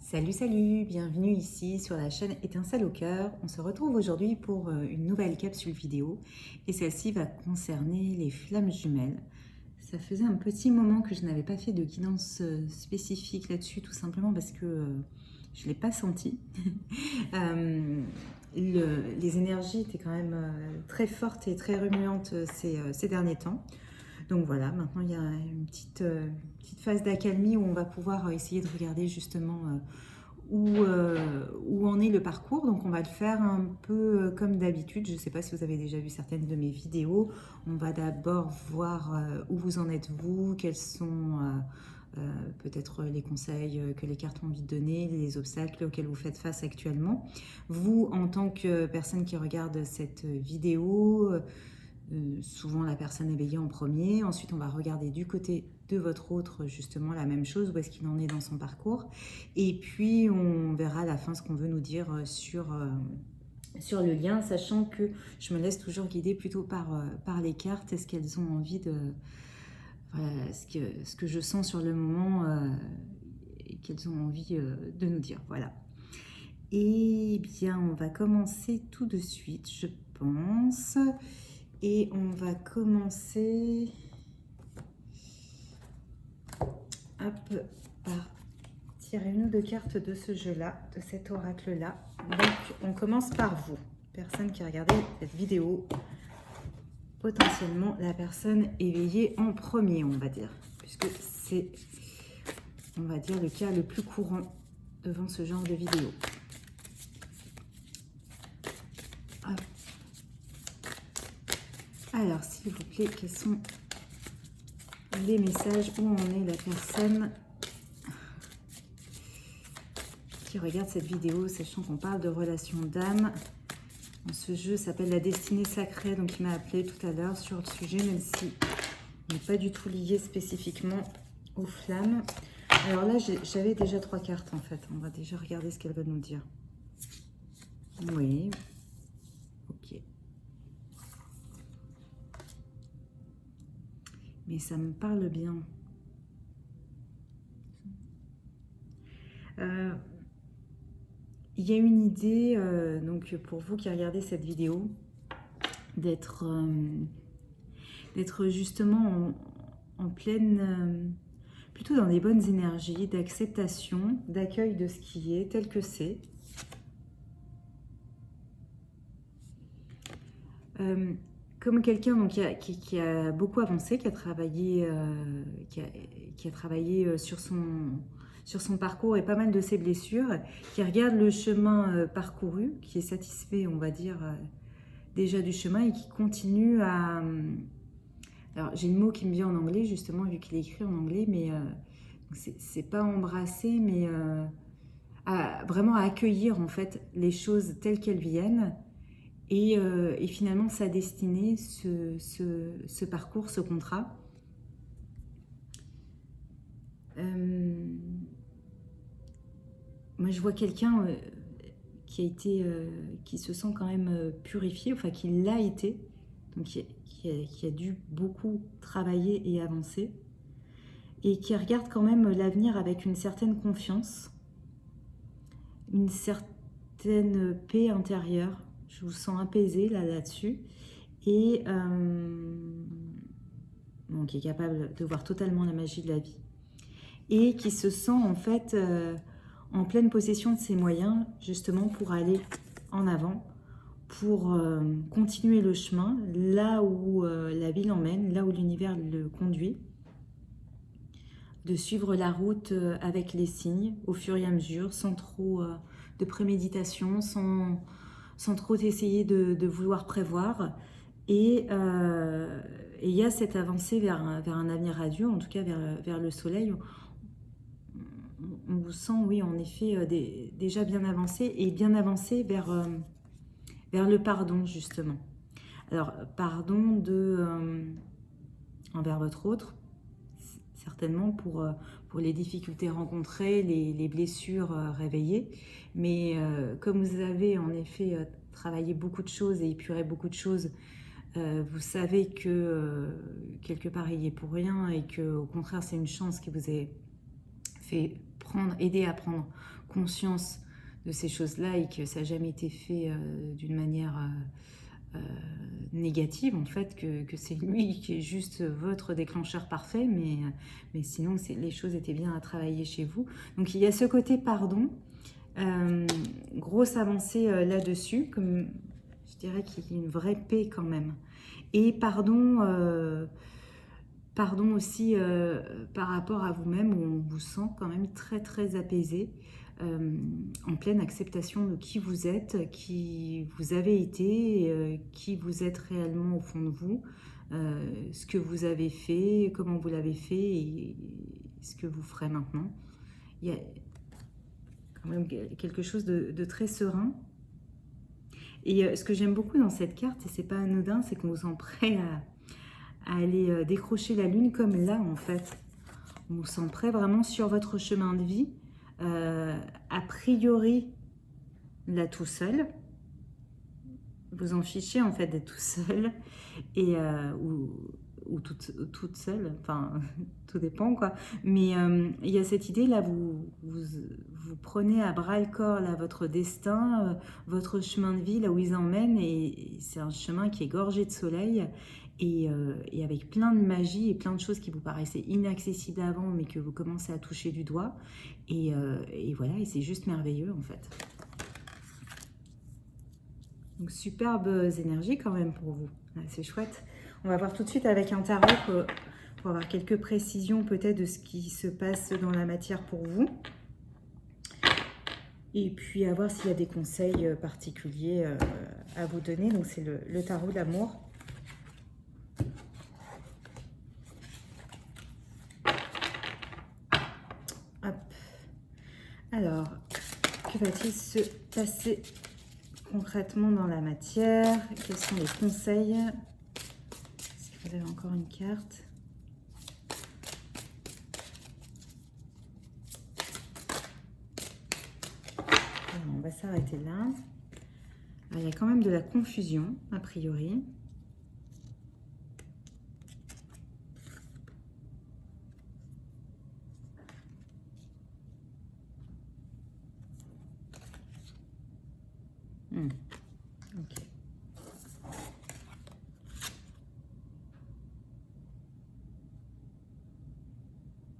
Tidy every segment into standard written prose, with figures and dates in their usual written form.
Salut, salut, bienvenue ici sur la chaîne Étincelle au cœur. On se retrouve aujourd'hui pour une nouvelle capsule vidéo et celle-ci va concerner les flammes jumelles. Ça faisait un petit moment que je n'avais pas fait de guidance spécifique là-dessus, tout simplement parce que je ne l'ai pas senti. Les énergies étaient quand même très fortes et très remuantes ces derniers temps. Donc voilà, maintenant il y a une petite phase d'accalmie où on va pouvoir essayer de regarder justement où en est le parcours. Donc on va le faire un peu comme d'habitude. Je ne sais pas si vous avez déjà vu certaines de mes vidéos. On va d'abord voir où vous en êtes vous, quels sont peut-être les conseils que les cartes ont envie de donner, les obstacles auxquels vous faites face actuellement. Vous, en tant que personne qui regarde cette vidéo, souvent la personne éveillée en premier. Ensuite, on va regarder du côté de votre autre, justement, la même chose, où est-ce qu'il en est dans son parcours. Et puis, on verra à la fin ce qu'on veut nous dire sur le lien, sachant que je me laisse toujours guider plutôt par les cartes. Est-ce qu'elles ont envie de... Voilà, ce que je sens sur le moment et qu'elles ont envie de nous dire. Voilà. Et bien, on va commencer tout de suite, je pense. Et on va commencer hop, par tirer une ou deux cartes de ce jeu-là, de cet oracle-là. Donc, on commence par vous, personne qui a regardé cette vidéo. Potentiellement, la personne éveillée en premier, on va dire. Puisque c'est, on va dire, le cas le plus courant devant ce genre de vidéo. Hop. Alors, s'il vous plaît, quels sont les messages, où en est la personne qui regarde cette vidéo, sachant qu'on parle de relation d'âme. Ce jeu s'appelle La Destinée Sacrée, donc il m'a appelé tout à l'heure sur le sujet, même si il n'est pas du tout lié spécifiquement aux flammes. Alors là, j'avais déjà 3 cartes en fait. On va déjà regarder ce qu'elle va nous dire. Oui. Ok. Mais ça me parle bien. Il y a une idée, donc pour vous qui regardez cette vidéo, d'être justement en pleine, plutôt dans des bonnes énergies, d'acceptation, d'accueil de ce qui est tel que c'est. Comme quelqu'un qui a beaucoup avancé, qui a travaillé, qui a travaillé sur son parcours et pas mal de ses blessures, qui regarde le chemin parcouru, qui est satisfait, on va dire, déjà du chemin et qui continue à... alors, j'ai le mot qui me vient en anglais, justement, vu qu'il est écrit en anglais, mais c'est pas embrasser, mais vraiment à accueillir, en fait, les choses telles qu'elles viennent. Et finalement, sa destinée, ce parcours, ce contrat. Moi, je vois quelqu'un qui se sent quand même purifié, enfin qui l'a été, donc qui a dû beaucoup travailler et avancer, et qui regarde quand même l'avenir avec une certaine confiance, une certaine paix intérieure. Je vous sens apaisé là-dessus. Et donc, qui est capable de voir totalement la magie de la vie. Et qui se sent en fait en pleine possession de ses moyens, justement pour aller en avant, pour continuer le chemin, là où la vie l'emmène, là où l'univers le conduit, de suivre la route avec les signes, au fur et à mesure, sans trop de préméditation, sans trop essayer de vouloir prévoir. Et il y a cette avancée vers un avenir radieux, en tout cas vers le soleil. On vous sent, oui, en effet, déjà bien avancé et bien avancé vers le pardon, justement. Alors, pardon envers votre autre, certainement pour les difficultés rencontrées, les blessures réveillées. Mais comme vous avez en effet travaillé beaucoup de choses et épuré beaucoup de choses, vous savez que quelque part il y est pour rien et que au contraire c'est une chance qui vous est fait aider à prendre conscience de ces choses-là et que ça n'a jamais été fait d'une manière négative, en fait, que c'est lui qui est juste votre déclencheur parfait, mais sinon les choses étaient bien à travailler chez vous. Donc il y a ce côté pardon, grosse avancée là-dessus, comme je dirais qu'il y a une vraie paix quand même. Et pardon aussi par rapport à vous-même, où on vous sent quand même très très apaisé, en pleine acceptation de qui vous êtes, qui vous avez été, qui vous êtes réellement au fond de vous, ce que vous avez fait, comment vous l'avez fait et ce que vous ferez maintenant. Il y a quand même quelque chose de très serein. Et ce que j'aime beaucoup dans cette carte, et c'est pas anodin, c'est qu'on vous sent prêt à aller décrocher la lune comme là en fait. On vous sent prêt vraiment sur votre chemin de vie. A priori, là tout seul. Vous en fichez en fait d'être tout seul et ou toute seule, enfin tout dépend quoi. Mais il y a cette idée là, vous prenez à bras le corps là votre destin, votre chemin de vie là où il emmène, et c'est un chemin qui est gorgé de soleil et avec plein de magie et plein de choses qui vous paraissaient inaccessibles avant mais que vous commencez à toucher du doigt et voilà, et c'est juste merveilleux en fait. Donc superbes énergies quand même pour vous, c'est chouette. On va voir tout de suite avec un tarot pour avoir quelques précisions peut-être de ce qui se passe dans la matière pour vous. Et puis à voir s'il y a des conseils particuliers à vous donner. Donc c'est le tarot d'amour. Hop. Alors, que va-t-il se passer concrètement dans la matière? Quels sont les conseils? Est-ce que vous avez encore une carte? Alors, on va s'arrêter là. Alors, il y a quand même de la confusion, a priori. Ok.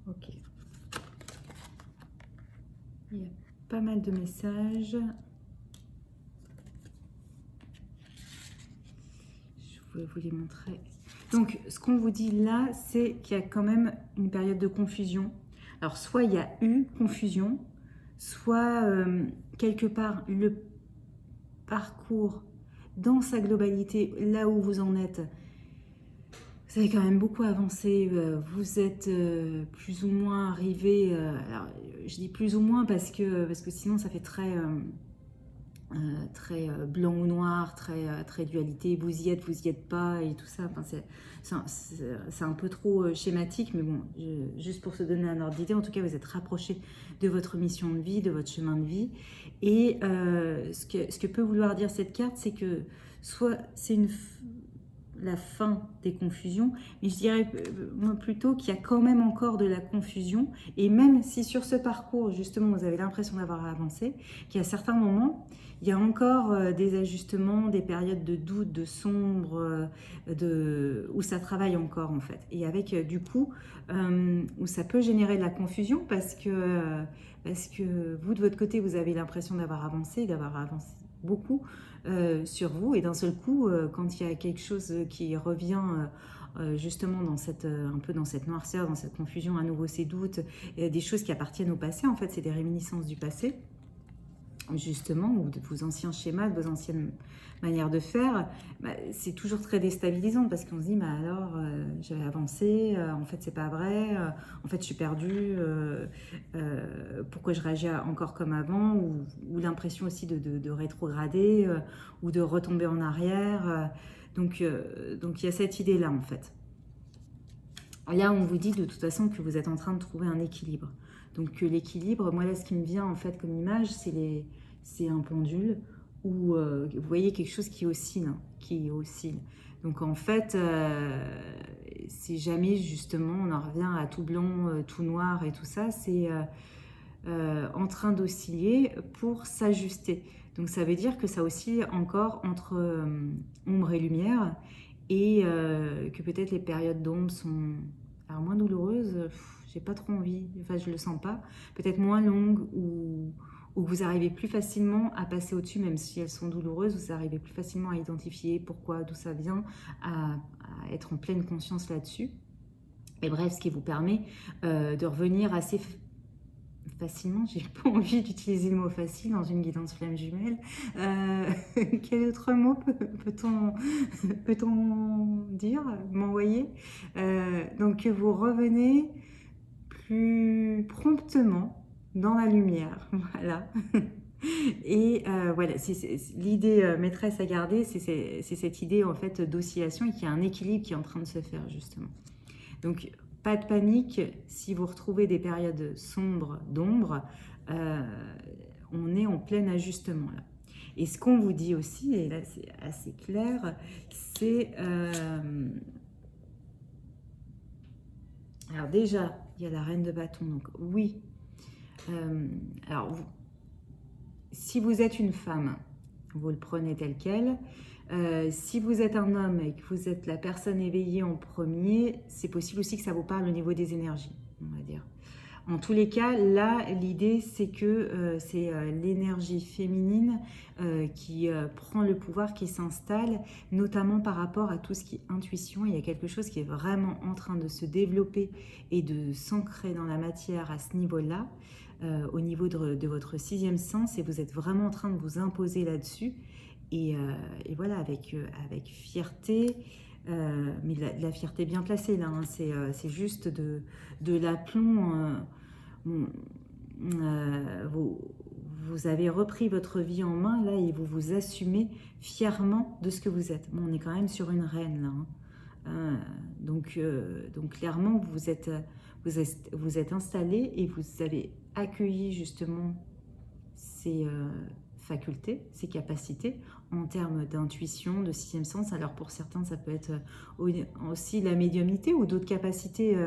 Ok. Il y a pas mal de messages. Je vais vous les montrer. Donc, ce qu'on vous dit là, c'est qu'il y a quand même une période de confusion. Alors, soit il y a eu confusion, soit quelque part le parcours dans sa globalité, là où vous en êtes, vous avez quand même beaucoup avancé, vous êtes plus ou moins arrivé, alors je dis plus ou moins parce que sinon ça fait très blanc ou noir, très dualité, vous y êtes pas et tout ça, enfin, c'est un peu trop schématique, mais bon, juste pour se donner un ordre d'idée, en tout cas vous êtes rapproché de votre mission de vie, de votre chemin de vie, et ce que peut vouloir dire cette carte, c'est que soit c'est la fin des confusions, mais je dirais plutôt qu'il y a quand même encore de la confusion, et même si sur ce parcours justement vous avez l'impression d'avoir avancé, qu'il y a certains moments, il y a encore des ajustements, des périodes de doute, de sombre, où ça travaille encore en fait, et avec du coup où ça peut générer de la confusion parce que vous de votre côté vous avez l'impression d'avoir avancé beaucoup sur vous, et d'un seul coup quand il y a quelque chose qui revient justement dans un peu dans cette noirceur, dans cette confusion, à nouveau ces doutes, des choses qui appartiennent au passé, en fait c'est des réminiscences du passé justement, ou de vos anciens schémas, de vos anciennes manières de faire, c'est toujours très déstabilisant parce qu'on se dit, alors j'avais avancé, en fait c'est pas vrai, en fait je suis perdue, pourquoi je réagis encore comme avant, ou l'impression aussi de rétrograder, ou de retomber en arrière, donc il y a cette idée-là en fait. Là on vous dit de toute façon que vous êtes en train de trouver un équilibre. Donc l'équilibre, moi là ce qui me vient en fait comme image, c'est un pendule où vous voyez quelque chose qui oscille, Donc en fait, c'est jamais justement, on en revient à tout blanc, tout noir et tout ça, en train d'osciller pour s'ajuster. Donc ça veut dire que ça oscille encore entre ombre et lumière, et que peut-être les périodes d'ombre sont alors moins douloureuses, j'ai pas trop envie, enfin je le sens pas, peut-être moins longues, ou vous arrivez plus facilement à passer au-dessus, même si elles sont douloureuses, vous arrivez plus facilement à identifier pourquoi, d'où ça vient, à être en pleine conscience là-dessus. Et bref, ce qui vous permet de revenir assez facilement, j'ai pas envie d'utiliser le mot facile dans une guidance flamme jumelle. Quel autre mot peut-on dire, m'envoyer donc que vous revenez plus promptement dans la lumière, voilà. Et voilà, l'idée maîtresse à garder, c'est cette idée en fait d'oscillation, et qu'il y a un équilibre qui est en train de se faire justement. Donc pas de panique si vous retrouvez des périodes sombres d'ombre, on est en plein ajustement là. Et ce qu'on vous dit aussi, et là c'est assez clair, c'est alors déjà il y a la reine de bâton, donc oui. Alors si vous êtes une femme, vous le prenez tel quel. Si vous êtes un homme et que vous êtes la personne éveillée en premier, c'est possible aussi que ça vous parle au niveau des énergies, on va dire. En tous les cas, là, l'idée, c'est que c'est l'énergie féminine qui prend le pouvoir, qui s'installe, notamment par rapport à tout ce qui est intuition. Il y a quelque chose qui est vraiment en train de se développer et de s'ancrer dans la matière à ce niveau-là, au niveau de votre sixième sens, et vous êtes vraiment en train de vous imposer là-dessus. Et voilà, avec fierté, mais de la fierté bien placée là, hein, c'est juste de l'aplomb. Vous avez repris votre vie en main là, et vous vous assumez fièrement de ce que vous êtes. Bon, on est quand même sur une reine là, hein. Donc clairement vous êtes installé, et vous avez accueilli justement ces facultés, ces capacités en termes d'intuition, de sixième sens. Alors pour certains, ça peut être aussi la médiumnité ou d'autres capacités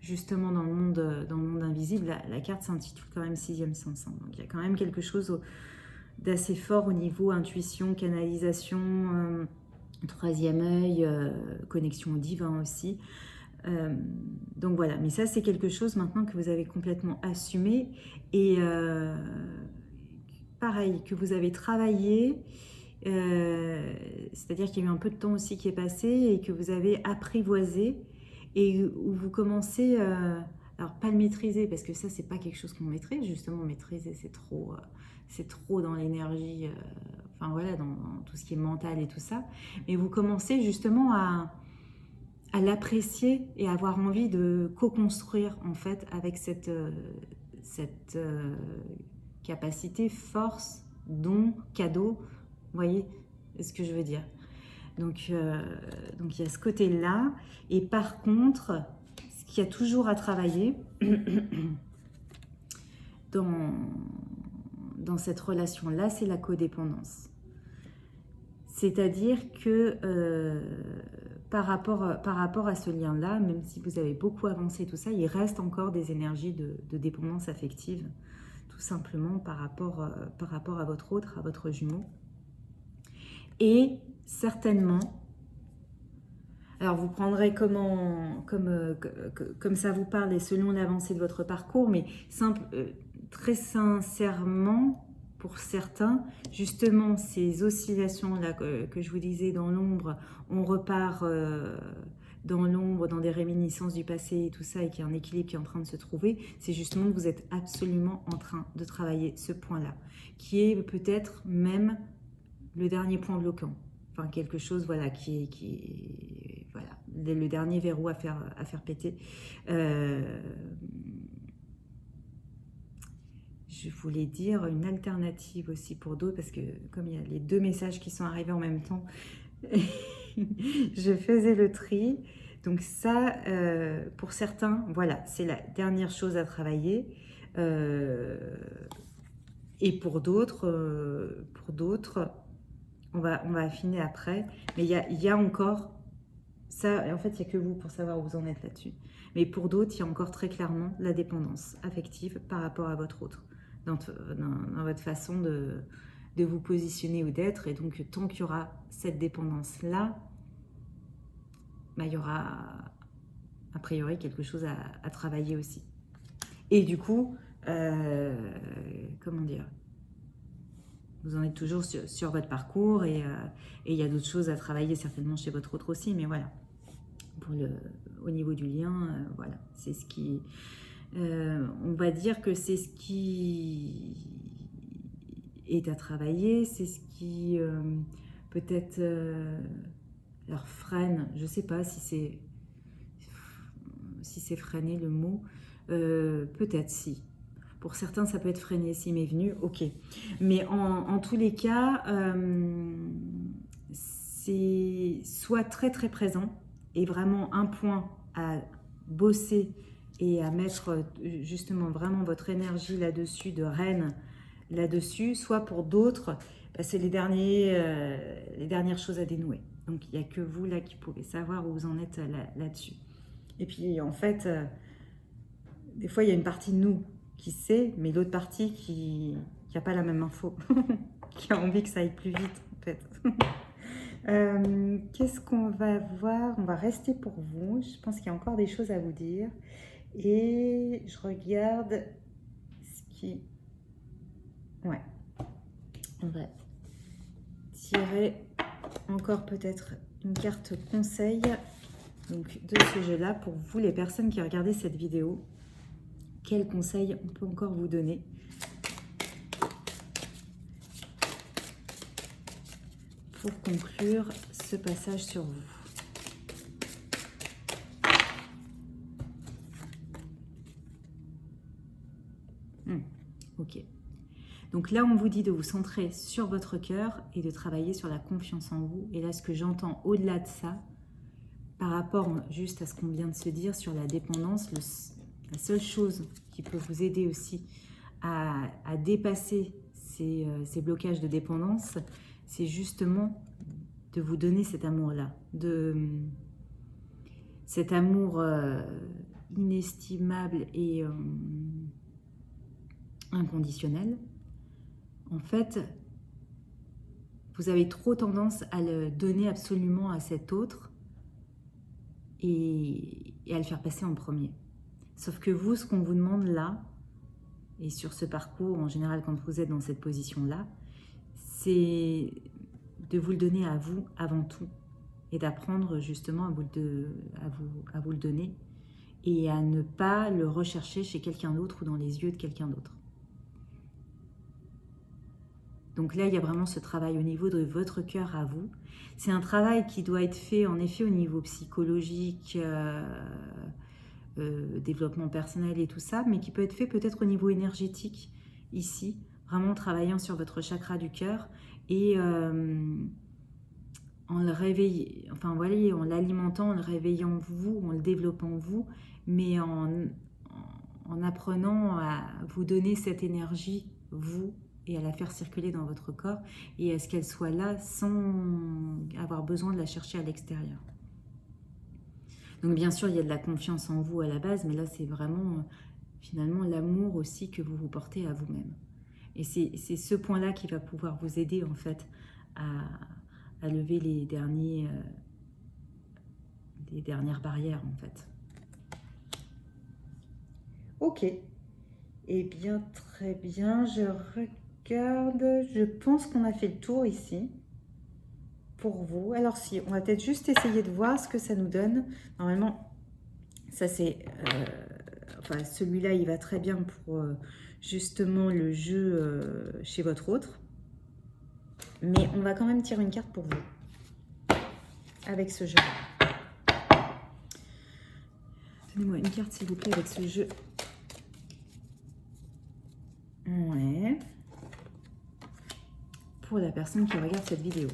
justement dans le monde invisible. La carte s'intitule quand même sixième sens, hein. Donc il y a quand même quelque chose d'assez fort au niveau intuition, canalisation, troisième œil, connexion au divin aussi. Donc voilà, mais ça c'est quelque chose maintenant que vous avez complètement assumé, et pareil, que vous avez travaillé, c'est-à-dire qu'il y a eu un peu de temps aussi qui est passé, et que vous avez apprivoisé, et où vous commencez, alors pas le maîtriser, parce que ça c'est pas quelque chose qu'on maîtrise, justement maîtriser c'est trop dans l'énergie, enfin voilà, dans tout ce qui est mental et tout ça, mais vous commencez justement à l'apprécier et avoir envie de co-construire en fait avec cette capacité, force, don, cadeau. Vous voyez ce que je veux dire? Donc il y a ce côté-là. Et par contre, ce qu'il y a toujours à travailler dans cette relation-là, c'est la codépendance. C'est-à-dire que par rapport à ce lien-là, même si vous avez beaucoup avancé tout ça, il reste encore des énergies de dépendance affective, tout simplement par rapport à votre autre, à votre jumeau. Et certainement, alors vous prendrez comme ça vous parle et selon l'avancée de votre parcours, mais très sincèrement, pour certains, justement, ces oscillations-là que je vous disais dans l'ombre, on repart dans l'ombre, dans des réminiscences du passé et tout ça, et qu'il y a un équilibre qui est en train de se trouver, c'est justement que vous êtes absolument en train de travailler ce point-là, qui est peut-être même le dernier point bloquant. Enfin, quelque chose, voilà, qui est voilà, le dernier verrou à faire péter. Je voulais dire une alternative aussi pour d'autres, parce que comme il y a les deux messages qui sont arrivés en même temps, je faisais le tri. Donc ça, pour certains, voilà, c'est la dernière chose à travailler. Et pour d'autres, on va affiner après. Mais il y a encore Ça, en fait, il n'y a que vous pour savoir où vous en êtes là-dessus. Mais pour d'autres, il y a encore très clairement la dépendance affective par rapport à votre autre, dans votre façon de vous positionner ou d'être. Et donc, tant qu'il y aura cette dépendance-là, bah, il y aura a priori quelque chose à travailler aussi. Et du coup, comment dire, vous en êtes toujours sur votre parcours et il y a d'autres choses à travailler certainement chez votre autre aussi, mais voilà. Au niveau du lien, voilà, c'est ce qui... on va dire que c'est ce qui est à travailler, c'est ce qui peut-être leur freine, je ne sais pas si c'est freiner le mot, peut-être si. Pour certains, ça peut être freiné, s'il m'est venu, ok. Mais en tous les cas, c'est soit très très présent et vraiment un point à bosser et à mettre justement vraiment votre énergie là-dessus, de reine là-dessus, soit pour d'autres, bah, c'est les dernières choses à dénouer. Donc il n'y a que vous là qui pouvez savoir où vous en êtes là-dessus. Et puis en fait, des fois il y a une partie de nous qui sait, mais l'autre partie qui n'a pas la même info, qui a envie que ça aille plus vite en fait. Qu'est-ce qu'on va voir? On va rester pour vous. Je pense qu'il y a encore des choses à vous dire. Et je regarde ce qui... Ouais. On va tirer encore peut-être une carte conseil donc, de ce jeu-là pour vous, les personnes qui regardez cette vidéo. Quels conseils on peut encore vous donner pour conclure ce passage sur vous? Ok. Donc là, on vous dit de vous centrer sur votre cœur et de travailler sur la confiance en vous. Et là, ce que j'entends au-delà de ça, par rapport juste à ce qu'on vient de se dire sur la dépendance, la seule chose qui peut vous aider aussi à dépasser ces blocages de dépendance, c'est justement de vous donner cet amour-là, cet amour inestimable et inconditionnel. En fait, vous avez trop tendance à le donner absolument à cet autre et à le faire passer en premier. Sauf que vous, ce qu'on vous demande là, et sur ce parcours, en général, quand vous êtes dans cette position-là, c'est de vous le donner à vous avant tout et d'apprendre justement à vous le donner et à ne pas le rechercher chez quelqu'un d'autre ou dans les yeux de quelqu'un d'autre. Donc là, il y a vraiment ce travail au niveau de votre cœur à vous. C'est un travail qui doit être fait en effet au niveau psychologique, développement personnel et tout ça, mais qui peut être fait peut-être au niveau énergétique ici, vraiment travaillant sur votre chakra du cœur et en le réveillant, enfin voilà, en l'alimentant, en le réveillant vous, en le développant vous, mais en apprenant à vous donner cette énergie, vous, et à la faire circuler dans votre corps et à ce qu'elle soit là sans avoir besoin de la chercher à l'extérieur. Donc bien sûr, il y a de la confiance en vous à la base, mais là c'est vraiment finalement l'amour aussi que vous vous portez à vous-même. Et c'est ce point-là qui va pouvoir vous aider en fait à lever les dernières barrières en fait. Ok. Eh bien, très bien. Je regarde. Je pense qu'on a fait le tour ici pour vous. Alors si, on va peut-être juste essayer de voir ce que ça nous donne. Normalement, ça c'est... enfin, celui-là, il va très bien pour justement le jeu chez votre autre. Mais on va quand même tirer une carte pour vous avec ce jeu. Donnez-moi une carte s'il vous plaît avec ce jeu. Ouais. Pour la personne qui regarde cette vidéo.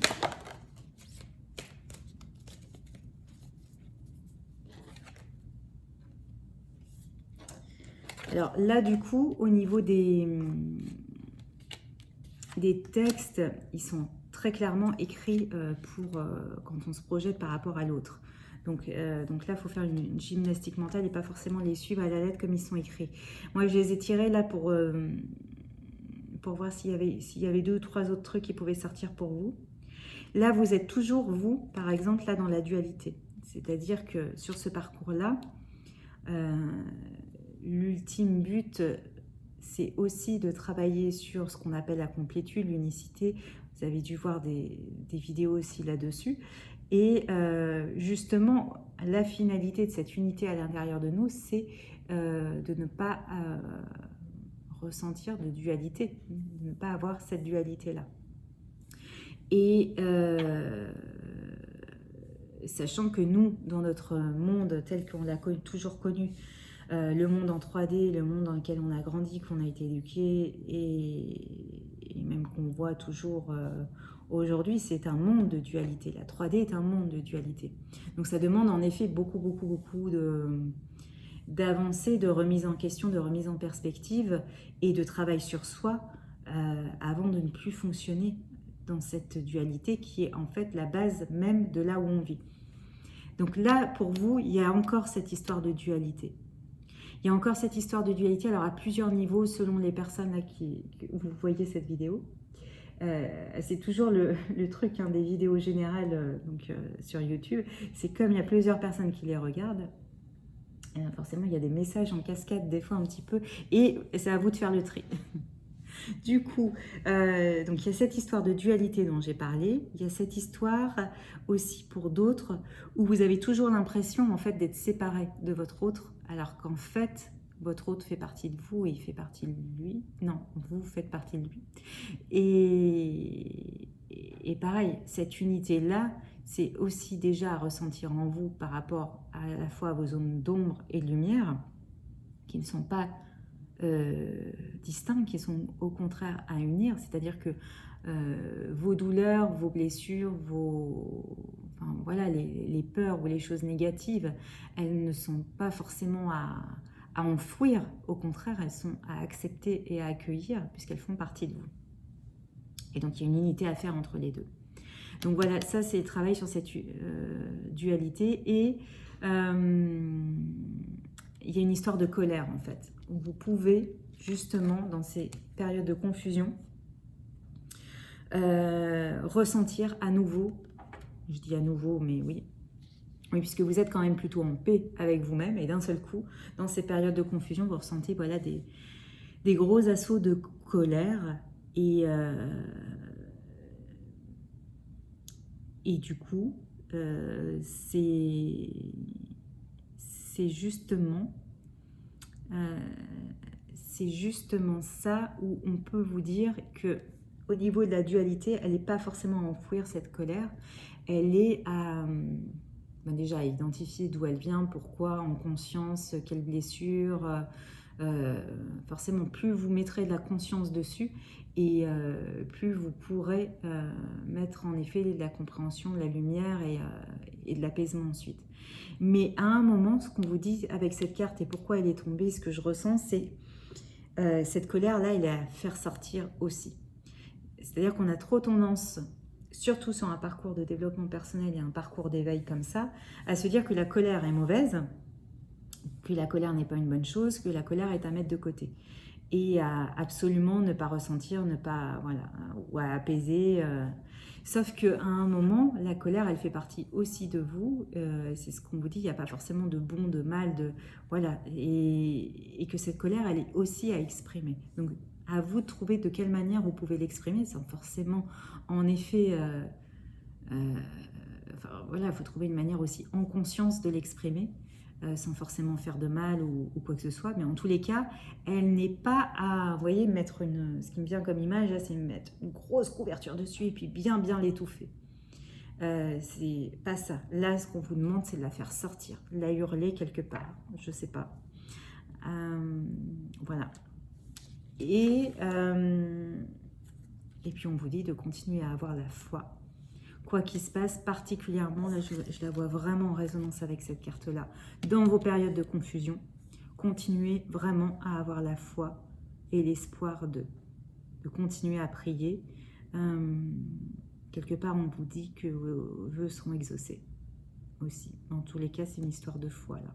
Alors là, du coup, au niveau des textes, ils sont très clairement écrits pour quand on se projette par rapport à l'autre. Donc là, il faut faire une gymnastique mentale et pas forcément les suivre à la lettre comme ils sont écrits. Moi, je les ai tirés là pour voir s'il y avait 2 ou 3 autres trucs qui pouvaient sortir pour vous. Là, vous êtes toujours, vous, par exemple, là dans la dualité. C'est-à-dire que sur ce parcours-là, l'ultime but, c'est aussi de travailler sur ce qu'on appelle la complétude, l'unicité. Vous avez dû voir des vidéos aussi là-dessus. Et justement, la finalité de cette unité à l'intérieur de nous, c'est de ne pas ressentir de dualité, de ne pas avoir cette dualité-là. Et sachant que nous, dans notre monde tel qu'on l'a toujours connu, le monde en 3D, le monde dans lequel on a grandi, qu'on a été éduqué et même qu'on voit toujours aujourd'hui, c'est un monde de dualité. La 3D est un monde de dualité. Donc ça demande en effet beaucoup d'avancée, de remise en question, de remise en perspective et de travail sur soi avant de ne plus fonctionner dans cette dualité qui est en fait la base même de là où on vit. Donc là, pour vous, il y a encore cette histoire de dualité. Il y a encore cette histoire de dualité, alors à plusieurs niveaux, selon les personnes à qui vous voyez cette vidéo. C'est toujours le truc des vidéos générales sur YouTube. C'est comme il y a plusieurs personnes qui les regardent, forcément, il y a des messages en cascade, des fois un petit peu, et c'est à vous de faire le tri. Du coup, donc il y a cette histoire de dualité dont j'ai parlé, il y a cette histoire aussi pour d'autres où vous avez toujours l'impression en fait d'être séparé de votre autre, alors qu'en fait votre autre fait partie de vous et il fait partie de lui. Non, vous faites partie de lui. Et pareil, cette unité-là, c'est aussi déjà à ressentir en vous par rapport à la fois à vos zones d'ombre et de lumière, qui ne sont pas distincts, qui sont au contraire à unir, c'est-à-dire que vos douleurs, vos blessures, les peurs ou les choses négatives, elles ne sont pas forcément à enfouir, au contraire, elles sont à accepter et à accueillir puisqu'elles font partie de vous. Et donc il y a une unité à faire entre les deux. Donc voilà, ça c'est le travail sur cette dualité et il y a une histoire de colère en fait. Vous pouvez justement dans ces périodes de confusion ressentir à nouveau, je dis à nouveau mais oui, puisque vous êtes quand même plutôt en paix avec vous-même et d'un seul coup, dans ces périodes de confusion, vous ressentez voilà, des gros assauts de colère et du coup, c'est justement ça où on peut vous dire que au niveau de la dualité, elle n'est pas forcément à enfouir cette colère, elle est à déjà à identifier d'où elle vient, pourquoi, en conscience, quelle blessure. Forcément, plus vous mettrez de la conscience dessus et plus vous pourrez mettre en effet de la compréhension, de la lumière et de l'apaisement ensuite. Mais à un moment, ce qu'on vous dit avec cette carte et pourquoi elle est tombée, ce que je ressens, c'est cette colère-là, elle est à faire sortir aussi. C'est-à-dire qu'on a trop tendance, surtout sur un parcours de développement personnel et un parcours d'éveil comme ça, à se dire que la colère est mauvaise, que la colère n'est pas une bonne chose, que la colère est à mettre de côté. Et à absolument ne pas ressentir, ou à apaiser. Sauf qu'à un moment, la colère, elle fait partie aussi de vous. C'est ce qu'on vous dit, il n'y a pas forcément de bon, de mal, et que cette colère, elle est aussi à exprimer. Donc, à vous de trouver de quelle manière vous pouvez l'exprimer, sans forcément, en effet, il faut trouver une manière aussi en conscience de l'exprimer. Sans forcément faire de mal ou quoi que ce soit, mais en tous les cas, elle n'est pas à, vous voyez, mettre ce qui me vient comme image, là, c'est mettre une grosse couverture dessus et puis bien l'étouffer. C'est pas ça. Là, ce qu'on vous demande, c'est de la faire sortir, la hurler quelque part, je sais pas. Voilà. Et puis on vous dit de continuer à avoir la foi. Quoi qu'il se passe, particulièrement, là je la vois vraiment en résonance avec cette carte-là, dans vos périodes de confusion, continuez vraiment à avoir la foi et l'espoir de continuer à prier. Quelque part, on vous dit que vos vœux seront exaucés. aussi. Dans tous les cas, c'est une histoire de foi, là.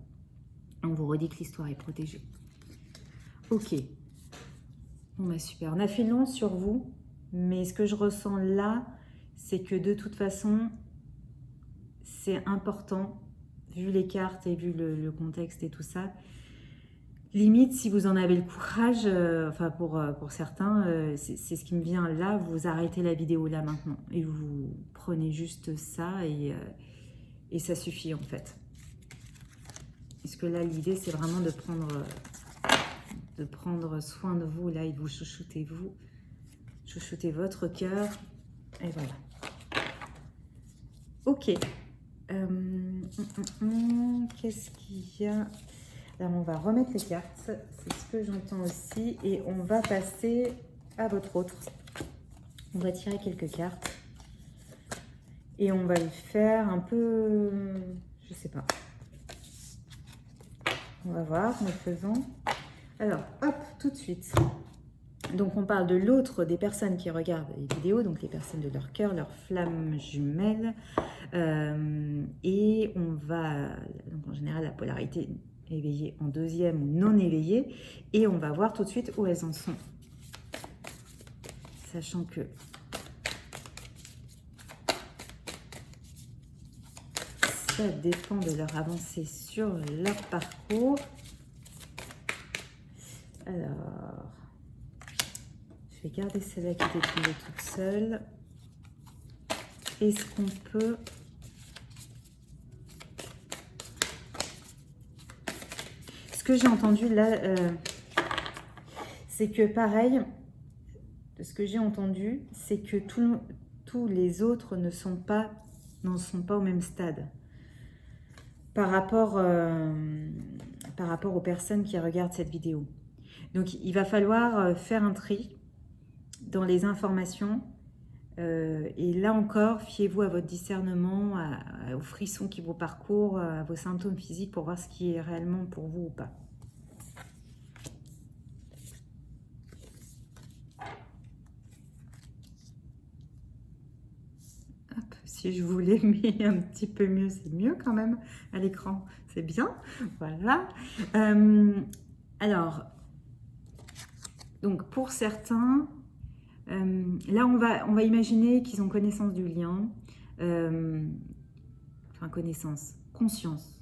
On vous redit que l'histoire est protégée. Ok. Bon, bah super. On a fait long sur vous, mais ce que je ressens là, c'est que de toute façon, c'est important, vu les cartes et vu le contexte et tout ça. Limite, si vous en avez le courage, enfin pour certains, c'est ce qui me vient là, vous arrêtez la vidéo là maintenant et vous prenez juste ça et ça suffit en fait. Parce que là, l'idée, c'est vraiment de prendre soin de vous là et de vous chouchoutez votre cœur et voilà. Ok. Qu'est-ce qu'il y a? Alors, on va remettre les cartes, c'est ce que j'entends aussi, et on va passer à votre autre. On va tirer quelques cartes et on va le faire un peu, je sais pas. On va voir en le faisant. Alors, hop, tout de suite. Donc, on parle de l'autre des personnes qui regardent les vidéos, donc les personnes de leur cœur, leur flamme jumelle. Et on va, donc en général, la polarité éveillée en deuxième ou non éveillée. Et on va voir tout de suite où elles en sont. Sachant que ça dépend de leur avancée sur leur parcours. Alors, je vais garder celle-là qui était tombée toute seule. Est-ce qu'on peut... Ce que j'ai entendu là, c'est que pareil, de ce que j'ai entendu, c'est que tous les autres n'en sont pas au même stade. Par rapport aux personnes qui regardent cette vidéo. Donc, il va falloir faire un tri dans les informations. Et là encore, fiez-vous à votre discernement, aux frissons qui vous parcourent, à vos symptômes physiques pour voir ce qui est réellement pour vous ou pas. Hop, si je vous l'ai mis un petit peu mieux, c'est mieux quand même à l'écran. C'est bien, voilà. Alors, donc pour certains, là on va imaginer qu'ils ont connaissance du lien, enfin connaissance, conscience,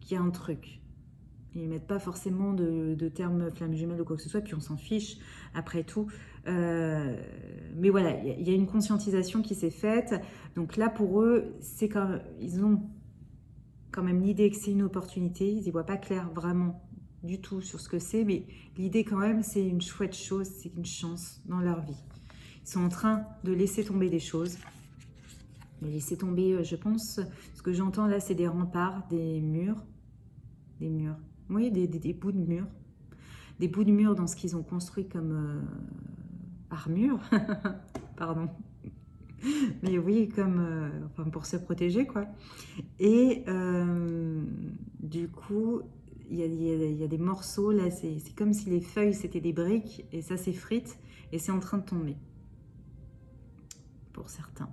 qu'il y a un truc. Ils ne mettent pas forcément de termes flamme jumelle ou quoi que ce soit, puis on s'en fiche après tout. Mais voilà, il y a une conscientisation qui s'est faite. Donc là, pour eux, ils ont quand même l'idée que c'est une opportunité. Ils n'y voient pas clair vraiment du tout sur ce que c'est, mais l'idée quand même, c'est une chouette chose, c'est une chance dans leur vie. Ils sont en train de laisser tomber des choses. De laisser tomber, je pense, ce que j'entends là, c'est des remparts, des murs. Des murs. Oui, des bouts de murs. Des bouts de murs dans ce qu'ils ont construit comme armure. Pardon. Mais oui, comme enfin pour se protéger, quoi. Et du coup, il y a des morceaux, là, c'est comme si les feuilles, c'était des briques, et ça s'effrite, et c'est en train de tomber. Pour certains.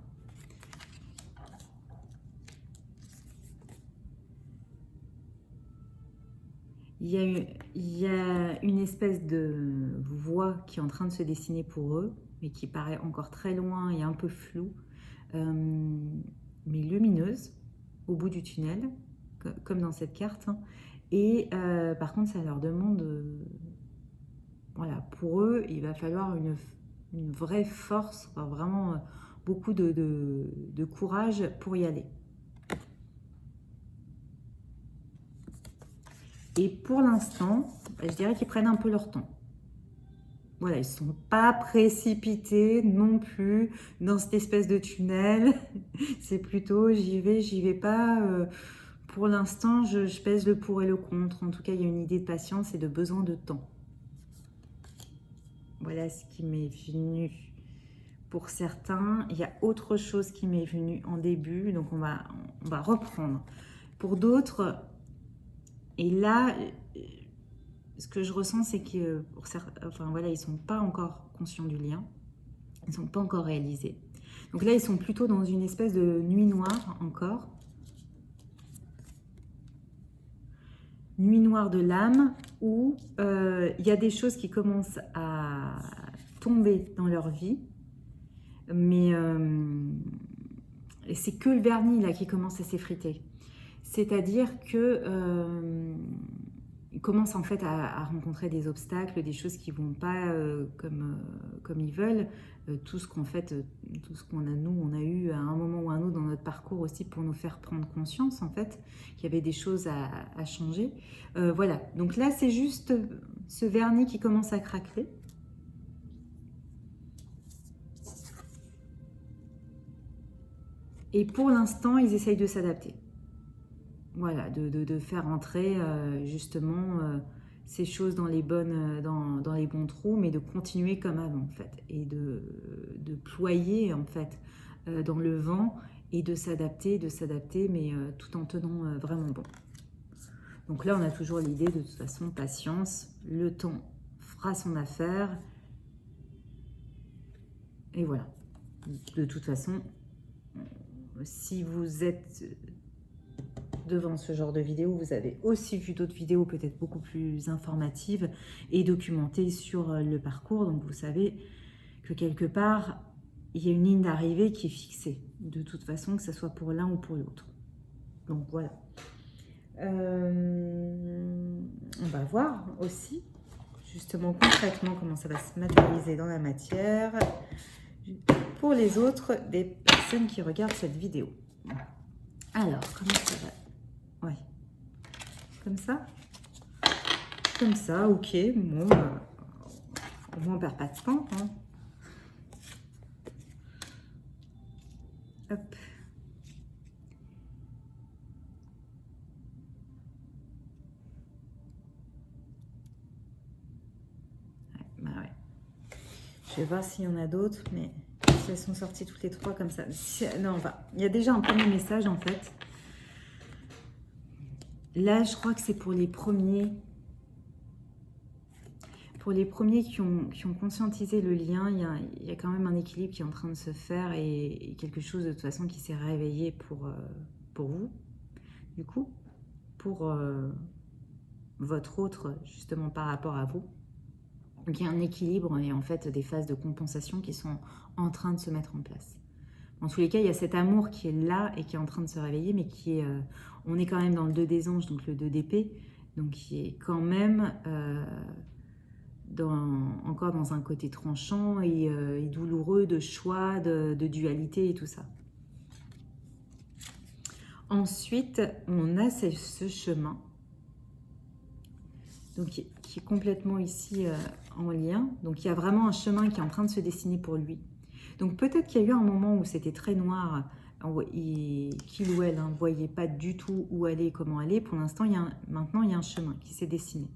Il y a une espèce de voie qui est en train de se dessiner pour eux, mais qui paraît encore très loin et un peu floue, mais lumineuse, au bout du tunnel, comme dans cette carte. Hein. Et par contre, ça leur demande... voilà, pour eux, il va falloir une vraie force, enfin, vraiment beaucoup de courage pour y aller. Et pour l'instant, je dirais qu'ils prennent un peu leur temps. Voilà, ils ne sont pas précipités non plus dans cette espèce de tunnel. C'est plutôt j'y vais pas. Pour l'instant, je pèse le pour et le contre. En tout cas, il y a une idée de patience et de besoin de temps. Voilà ce qui m'est venu pour certains. Il y a autre chose qui m'est venu en début, donc on va reprendre. Pour d'autres, et là, ce que je ressens, c'est que pour certains, enfin voilà, ils sont pas encore conscients du lien, ils sont pas encore réalisés. Donc là, ils sont plutôt dans une espèce de nuit noire encore. nuit noire de l'âme où il y a des choses qui commencent à tomber dans leur vie, mais c'est que le vernis là qui commence à s'effriter. C'est-à-dire que ils commencent en fait à rencontrer des obstacles, des choses qui vont pas comme ils veulent. Tout ce qu'on a nous, on a eu à un moment ou à un autre dans notre parcours aussi pour nous faire prendre conscience en fait qu'il y avait des choses à changer. Voilà, donc là c'est juste ce vernis qui commence à craquer. Et pour l'instant, ils essayent de s'adapter. Voilà, de faire entrer justement ces choses dans les dans les bons trous, mais de continuer comme avant en fait, et de ployer en fait dans le vent et de s'adapter, mais tout en tenant vraiment bon. Donc là, on a toujours l'idée de toute façon, patience, le temps fera son affaire, et voilà. De toute façon, si vous êtes devant ce genre de vidéo, vous avez aussi vu d'autres vidéos peut-être beaucoup plus informatives et documentées sur le parcours. Donc vous savez que quelque part, il y a une ligne d'arrivée qui est fixée, de toute façon, que ce soit pour l'un ou pour l'autre. Donc voilà. On va voir aussi, justement, concrètement, comment ça va se matérialiser dans la matière pour les autres des personnes qui regardent cette vidéo. Alors, comment ça va? Ouais. Comme ça? Comme ça, ok. Bon, au moins on perd pas de temps. Hein. Hop. Ouais, bah ouais. Je vais voir s'il y en a d'autres, mais si elles sont sorties toutes les trois comme ça. Non, il y a déjà un premier message en fait. Là, je crois que c'est pour les premiers. Pour les premiers qui ont conscientisé le lien, il y a quand même un équilibre qui est en train de se faire et quelque chose de toute façon qui s'est réveillé pour vous, du coup, pour votre autre, justement par rapport à vous. Donc il y a un équilibre et en fait des phases de compensation qui sont en train de se mettre en place. En tous les cas, il y a cet amour qui est là et qui est en train de se réveiller, mais qui est, on est quand même dans le 2 des anges, donc le 2 d'épée, donc qui est quand même encore dans un côté tranchant et douloureux de choix, de dualité et tout ça. Ensuite, on a ce chemin, donc qui est complètement ici en lien. Donc il y a vraiment un chemin qui est en train de se dessiner pour lui. Donc peut-être qu'il y a eu un moment où c'était très noir, qu'il ou elle ne voyait pas du tout où aller, comment aller. Pour l'instant, maintenant, il y a un chemin qui s'est dessiné.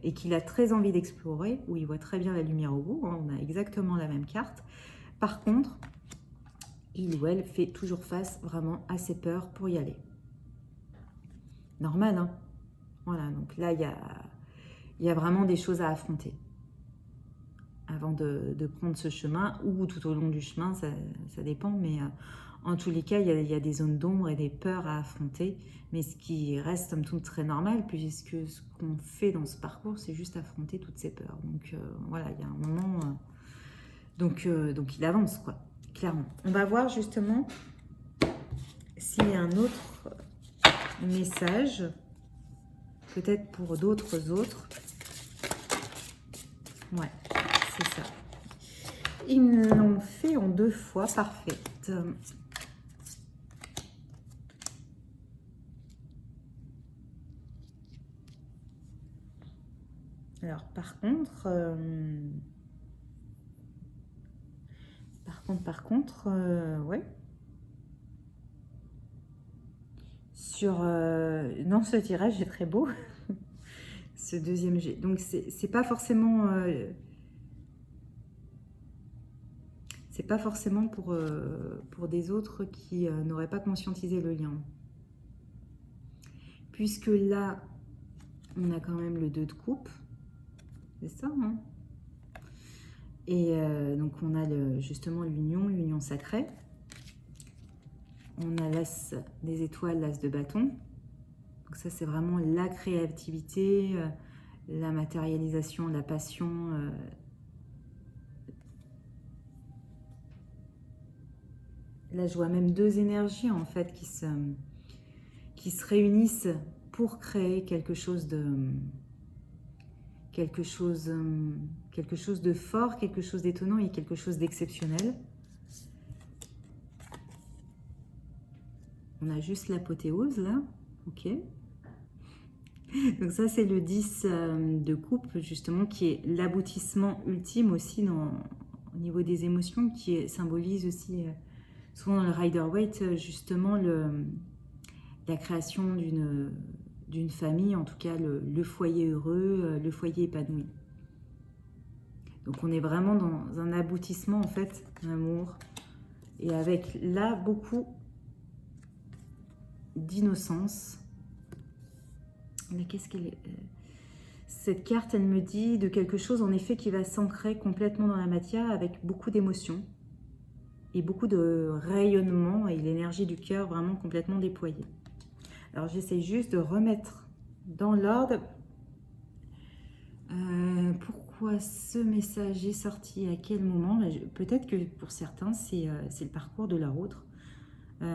Et qu'il a très envie d'explorer, où il voit très bien la lumière au bout. Hein, on a exactement la même carte. Par contre, il ou elle fait toujours face vraiment à ses peurs pour y aller. Normal, hein? Voilà, donc là, il y a vraiment des choses à affronter avant de prendre ce chemin, ou tout au long du chemin, ça dépend, mais en tous les cas, il y a des zones d'ombre et des peurs à affronter, mais ce qui reste somme toute très normal, puisque ce qu'on fait dans ce parcours, c'est juste affronter toutes ces peurs. Donc voilà, il y a un moment... donc il avance, quoi, clairement. On va voir justement s'il y a un autre message, peut-être pour d'autres autres. Ouais, c'est ça. Ils me l'ont fait en 2 fois, parfait. Alors, par contre, ouais. Sur, non, ce tirage est très beau, ce deuxième jet. Donc, c'est pas forcément... c'est pas forcément pour des autres qui n'auraient pas conscientisé le lien. Puisque là, on a quand même le 2 de coupe. C'est ça, hein? Et donc, on a justement l'union sacrée. On a l'as des étoiles, l'as de bâton. Donc ça, c'est vraiment la créativité, la matérialisation, la passion. Là, je vois même deux énergies en fait qui se réunissent pour créer quelque chose de fort, quelque chose d'étonnant et quelque chose d'exceptionnel. On a juste l'apothéose là, ok. Donc ça c'est le 10 de coupe justement qui est l'aboutissement ultime aussi au niveau des émotions, qui symbolise aussi souvent dans le Rider-Waite justement la création d'une famille, en tout cas le foyer heureux, le foyer épanoui. Donc on est vraiment dans un aboutissement en fait, l'amour, et avec là beaucoup d'innocence. Mais qu'est-ce qu'elle est cette carte, elle me dit de quelque chose en effet qui va s'ancrer complètement dans la matière avec beaucoup d'émotions et beaucoup de rayonnement et l'énergie du cœur vraiment complètement déployée. Alors j'essaie juste de remettre dans l'ordre pourquoi ce message est sorti, à quel moment. Peut-être que pour certains c'est le parcours de leur autre. Ouais,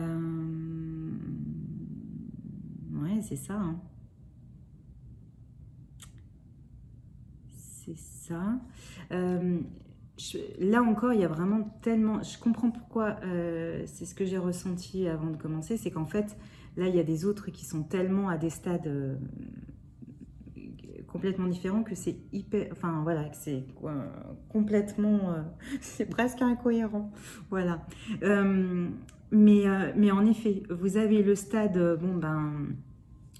c'est ça. Hein. C'est ça. Là encore, il y a vraiment tellement... Je comprends pourquoi c'est ce que j'ai ressenti avant de commencer. C'est qu'en fait, là, il y a des autres qui sont tellement à des stades complètement différents que c'est hyper... Enfin, voilà, que c'est complètement... c'est presque incohérent. Voilà. Mais en effet, vous avez le stade... bon, ben...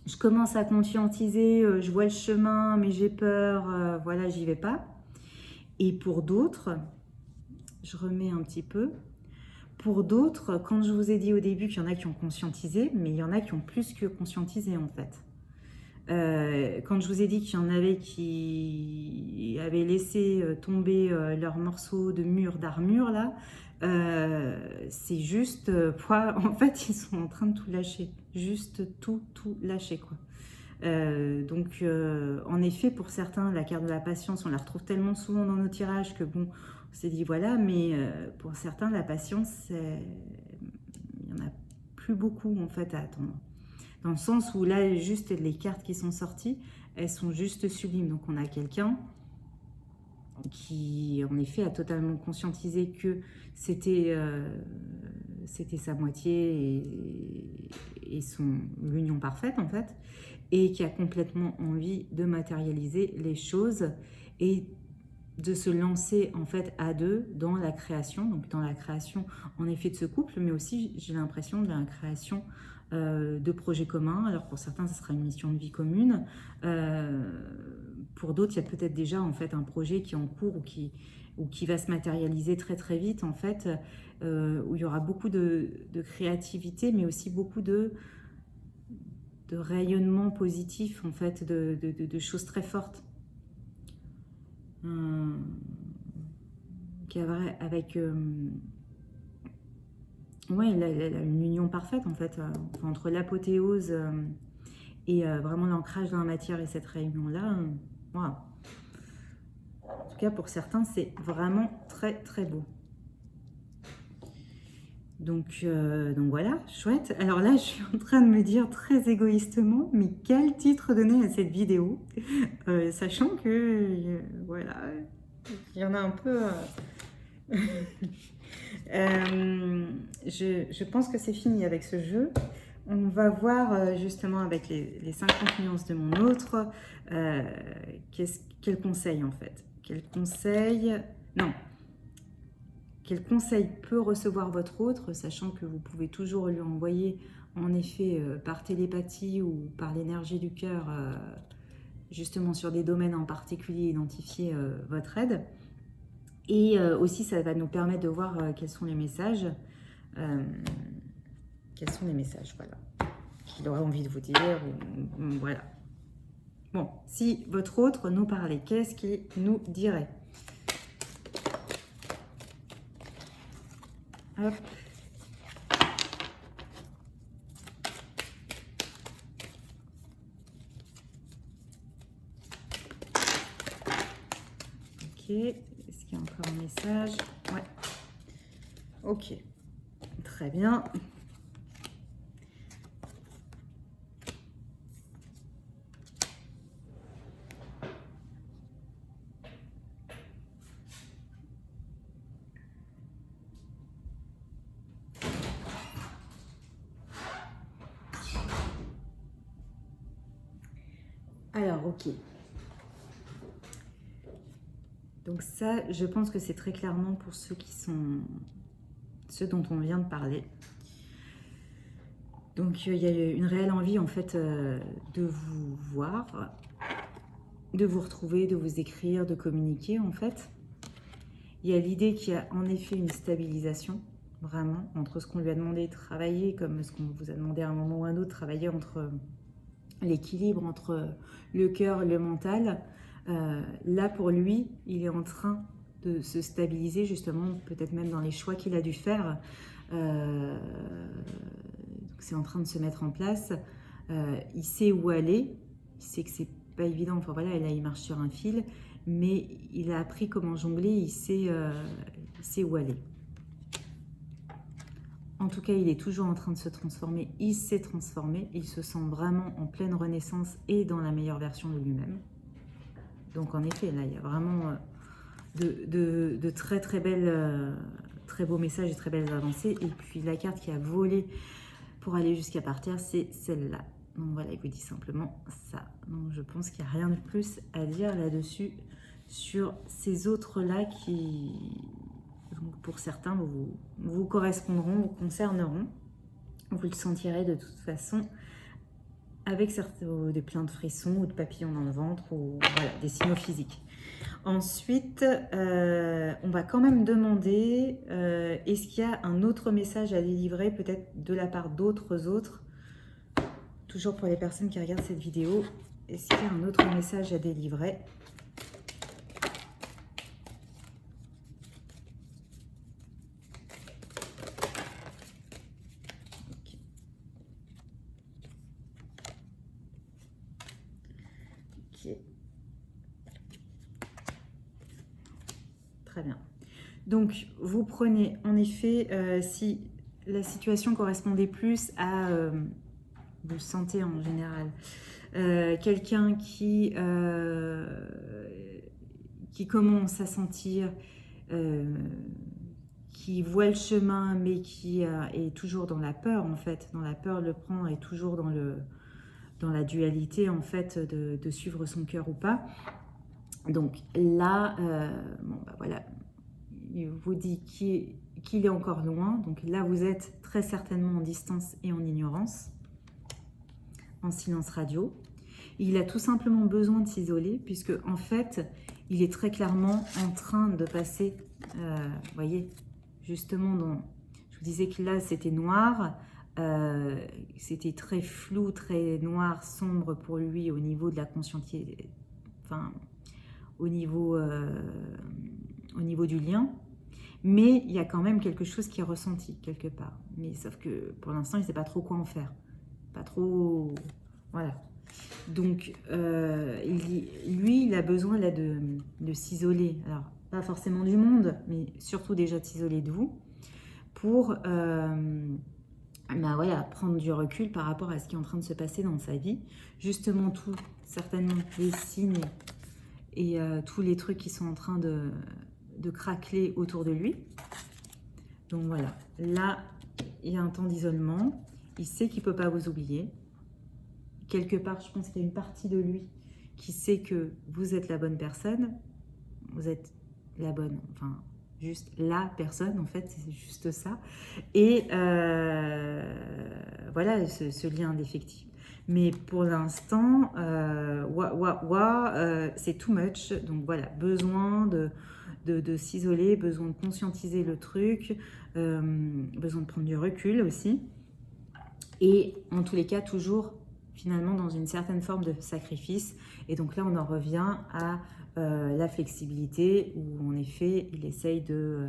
Je commence à conscientiser, je vois le chemin, mais j'ai peur, voilà, j'y vais pas. Et pour d'autres, je remets un petit peu. Pour d'autres, quand je vous ai dit au début qu'il y en a qui ont conscientisé, mais il y en a qui ont plus que conscientisé en fait. Quand je vous ai dit qu'il y en avait qui avaient laissé tomber leurs morceaux de mur d'armure là, c'est juste, en fait, ils sont en train de tout lâcher, juste tout lâcher quoi. Donc, en effet, pour certains, la carte de la patience, on la retrouve tellement souvent dans nos tirages que bon, on s'est dit voilà, mais pour certains, la patience, il n'y en a plus beaucoup en fait à attendre. Dans le sens où là, juste les cartes qui sont sorties, elles sont juste sublimes. Donc, on a quelqu'un qui, en effet, a totalement conscientisé que c'était sa moitié et l'union parfaite, en fait, et qui a complètement envie de matérialiser les choses et de se lancer, en fait, à deux dans la création, donc dans la création, en effet, de ce couple, mais aussi, j'ai l'impression, de la création de projets communs. Alors, pour certains, ce sera une mission de vie commune. Pour d'autres, il y a peut-être déjà en fait un projet qui est en cours ou qui va se matérialiser très très vite en fait, où il y aura beaucoup de créativité, mais aussi beaucoup de rayonnement positif en fait, de choses très fortes. Avec ouais, une union parfaite en fait entre l'apothéose et vraiment l'ancrage dans la matière et cette réunion-là. Wow. En tout cas, pour certains, c'est vraiment très très beau. Donc voilà, chouette. Alors là, je suis en train de me dire très égoïstement, mais quel titre donner à cette vidéo, sachant que voilà, il y en a un peu. Je pense que c'est fini avec ce jeu. On va voir justement avec les 50 nuances de mon autre, quel conseil en fait. Quel conseil peut recevoir votre autre, sachant que vous pouvez toujours lui envoyer en effet par télépathie ou par l'énergie du cœur, justement sur des domaines en particulier, identifier votre aide. Et aussi, ça va nous permettre de voir quels sont les messages. Voilà, qu'il aurait envie de vous dire. Voilà. Bon, si votre autre nous parlait, qu'est-ce qu'il nous dirait? Hop. Ok. Est-ce qu'il y a encore un message? Ouais. Ok. Très bien. Alors, ok. Donc ça, je pense que c'est très clairement pour ceux qui sont... ceux dont on vient de parler. Donc, il y a une réelle envie, en fait, de vous voir, de vous retrouver, de vous écrire, de communiquer, en fait. Il y a l'idée qu'il y a en effet une stabilisation, vraiment, entre ce qu'on lui a demandé de travailler, comme ce qu'on vous a demandé à un moment ou à un autre, travailler entre l'équilibre entre le cœur et le mental. Là, pour lui, il est en train de se stabiliser, justement, peut-être même dans les choix qu'il a dû faire. C'est en train de se mettre en place. Il sait où aller, il sait que c'est pas évident, enfin voilà, là il marche sur un fil, mais il a appris comment jongler, il sait où aller. En tout cas, il est toujours en train de se transformer, il s'est transformé, il se sent vraiment en pleine renaissance et dans la meilleure version de lui-même. Donc en effet, là, il y a vraiment de très très belles, très beaux messages et très belles avancées. Et puis la carte qui a volé pour aller jusqu'à partir, c'est celle-là. Donc voilà, il vous dit simplement ça. Donc je pense qu'il n'y a rien de plus à dire là-dessus sur ces autres-là qui, donc pour certains, vous correspondront, vous concerneront. Vous le sentirez de toute façon avec des pleins de frissons ou de papillons dans le ventre ou voilà, des signaux physiques. Ensuite, on va quand même demander est-ce qu'il y a un autre message à délivrer, peut-être de la part d'autres autres, toujours pour les personnes qui regardent cette vidéo, est-ce qu'il y a un autre message à délivrer? Ok. Très bien. Donc, vous prenez, en effet, si la situation correspondait plus à, vous le sentez en général, quelqu'un qui commence à sentir, qui voit le chemin, mais qui est toujours dans la peur, en fait, dans la peur de le prendre et toujours dans la dualité, en fait, de suivre son cœur ou pas. Donc là, bon, bah voilà, il vous dit qu'il est encore loin. Donc là, vous êtes très certainement en distance et en ignorance, en silence radio. Il a tout simplement besoin de s'isoler, puisque en fait, il est très clairement en train de passer, vous voyez, justement, je vous disais que là, c'était noir, c'était très flou, très noir, sombre pour lui au niveau de la conscientité, enfin, au niveau du lien. Mais il y a quand même quelque chose qui est ressenti quelque part. Mais sauf que pour l'instant, il ne sait pas trop quoi en faire. Pas trop... Voilà. Donc, lui, il a besoin là de s'isoler. Alors, pas forcément du monde, mais surtout déjà de s'isoler de vous pour bah voilà, prendre du recul par rapport à ce qui est en train de se passer dans sa vie. Justement, certainement les signes et tous les trucs qui sont en train de craqueler autour de lui. Donc voilà, là, il y a un temps d'isolement. Il sait qu'il ne peut pas vous oublier. Quelque part, je pense qu'il y a une partie de lui qui sait que vous êtes la bonne personne. Vous êtes la bonne, enfin, juste la personne, en fait, c'est juste ça. Et voilà, ce lien indéfectible. Mais pour l'instant, c'est too much. Donc voilà, besoin de s'isoler, besoin de conscientiser le truc, besoin de prendre du recul aussi. Et en tous les cas, toujours finalement dans une certaine forme de sacrifice. Et donc là, on en revient à la flexibilité, où en effet, il essaye de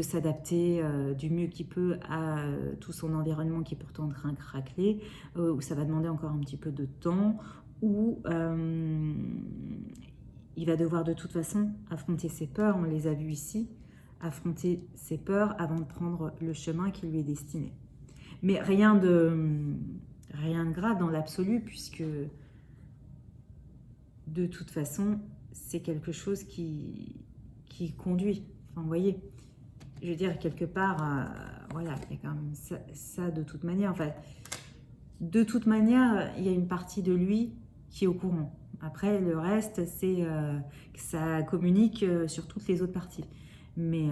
s'adapter du mieux qu'il peut à tout son environnement qui est pourtant en train de craqueler, où ça va demander encore un petit peu de temps, où il va devoir de toute façon affronter ses peurs, on les a vues ici, affronter ses peurs avant de prendre le chemin qui lui est destiné. Mais rien de grave dans l'absolu, puisque de toute façon, c'est quelque chose qui conduit. Enfin, vous voyez, je veux dire, quelque part, voilà, il y a quand même ça de toute manière. Enfin, de toute manière, il y a une partie de lui qui est au courant. Après, le reste, c'est que ça communique sur toutes les autres parties. Mais,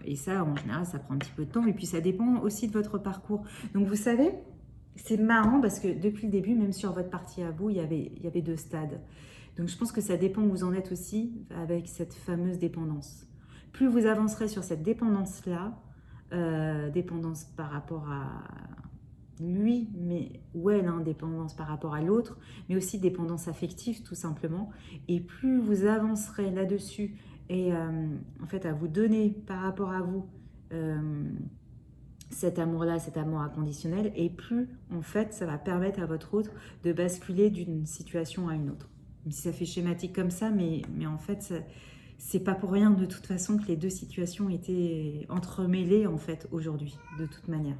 et ça, en général, ça prend un petit peu de temps. Et puis, ça dépend aussi de votre parcours. Donc, vous savez, c'est marrant parce que depuis le début, même sur votre partie à vous, il y avait 2 stades. Donc, je pense que ça dépend où vous en êtes aussi avec cette fameuse dépendance. Plus vous avancerez sur cette dépendance-là, dépendance par rapport à lui, mais ou elle, hein, dépendance par rapport à l'autre, mais aussi dépendance affective tout simplement. Et plus vous avancerez là-dessus et en fait à vous donner par rapport à vous cet amour-là, cet amour inconditionnel, et plus en fait ça va permettre à votre autre de basculer d'une situation à une autre. Même si ça fait schématique comme ça, mais en fait c'est pas pour rien de toute façon que les 2 situations étaient entremêlées en fait aujourd'hui, de toute manière.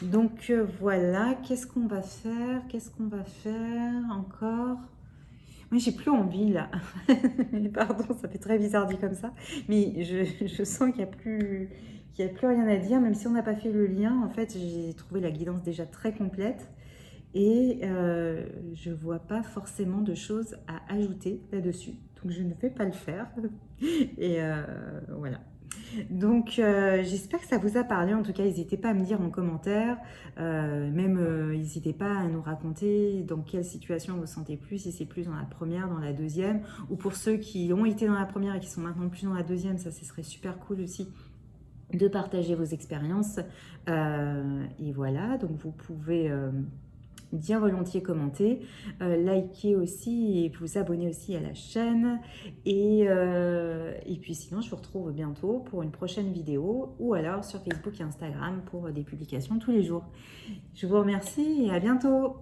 Donc voilà, qu'est-ce qu'on va faire? Qu'est-ce qu'on va faire encore? Moi, j'ai plus envie là. Pardon, ça fait très bizarre dit comme ça. Mais je sens qu'il n'y a plus rien à dire. Même si on n'a pas fait le lien, en fait, j'ai trouvé la guidance déjà très complète. Et je ne vois pas forcément de choses à ajouter là-dessus. Donc, je ne vais pas le faire. Et voilà. Donc, j'espère que ça vous a parlé. En tout cas, n'hésitez pas à me dire en commentaire. N'hésitez pas à nous raconter dans quelle situation vous sentez plus, si c'est plus dans la première, dans la deuxième. Ou pour ceux qui ont été dans la première et qui sont maintenant plus dans la deuxième, ça, ce serait super cool aussi de partager vos expériences. Et voilà, donc vous pouvez... bien volontiers commenter, liker aussi et vous abonner aussi à la chaîne. Et puis sinon, je vous retrouve bientôt pour une prochaine vidéo ou alors sur Facebook et Instagram pour des publications tous les jours. Je vous remercie et à bientôt.